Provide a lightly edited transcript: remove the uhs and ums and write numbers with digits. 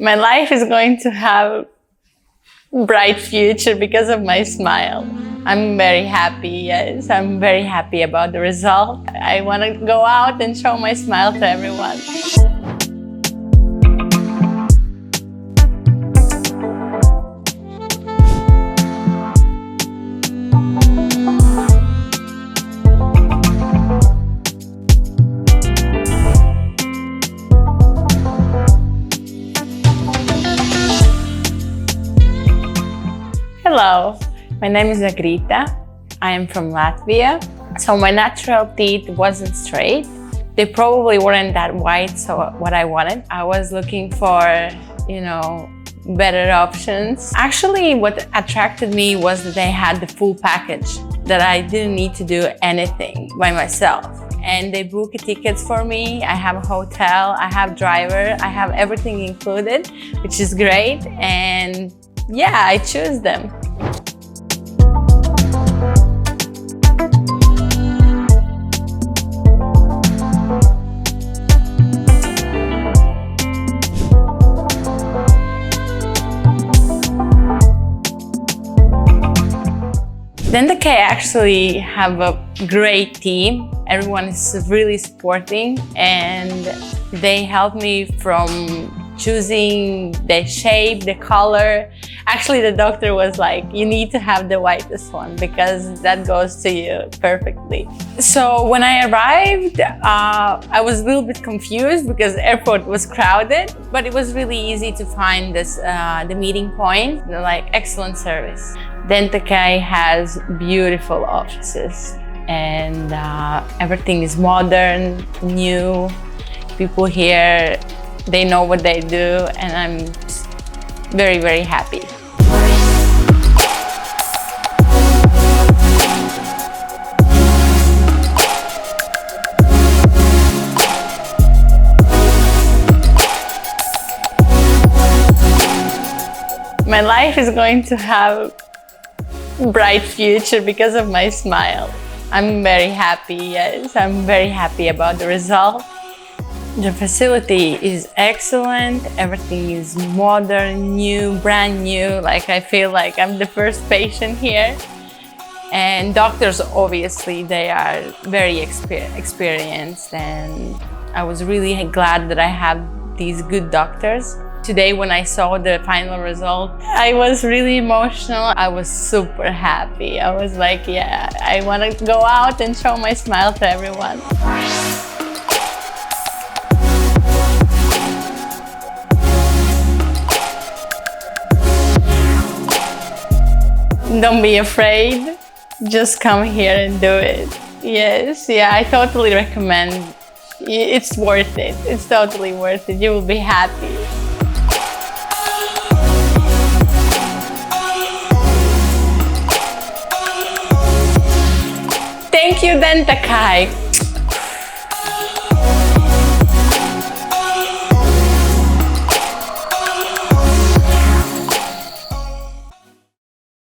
My life is going to have a bright future because of my smile. I'm very happy, yes. I'm very happy about the result. I want to go out and show my smile to everyone. Hello, my name is Agrita. I am from Latvia. So my natural teeth wasn't straight. They probably weren't that white, so what I wanted. I was looking for, better options. Actually, what attracted me was that they had the full package, that I didn't need to do anything by myself. And they book tickets for me. I have a hotel, I have driver, I have everything included, which is great. And yeah, I choose them. Dentakay actually have a great team. Everyone is really supporting, and they help me from choosing the shape, the color. Actually, the doctor was like, you need to have the whitest one because that goes to you perfectly. So when I arrived, I was a little bit confused because the airport was crowded, but it was really easy to find the meeting point. Excellent service. Dentakay has beautiful offices, and everything is modern, new. People here, they know what they do, and I'm very, very happy. My life is going to have a bright future because of my smile. I'm very happy, yes. I'm very happy about the result. The facility is excellent. Everything is modern, new, brand new. I feel like I'm the first patient here. And doctors, obviously, they are very experienced. And I was really glad that I have these good doctors. Today, when I saw the final result, I was really emotional. I was super happy. I was like, yeah, I want to go out and show my smile to everyone. Don't be afraid. Just come here and do it. Yes, yeah, I totally recommend. It's worth it. It's totally worth it. You will be happy. Thank you, Dentakay.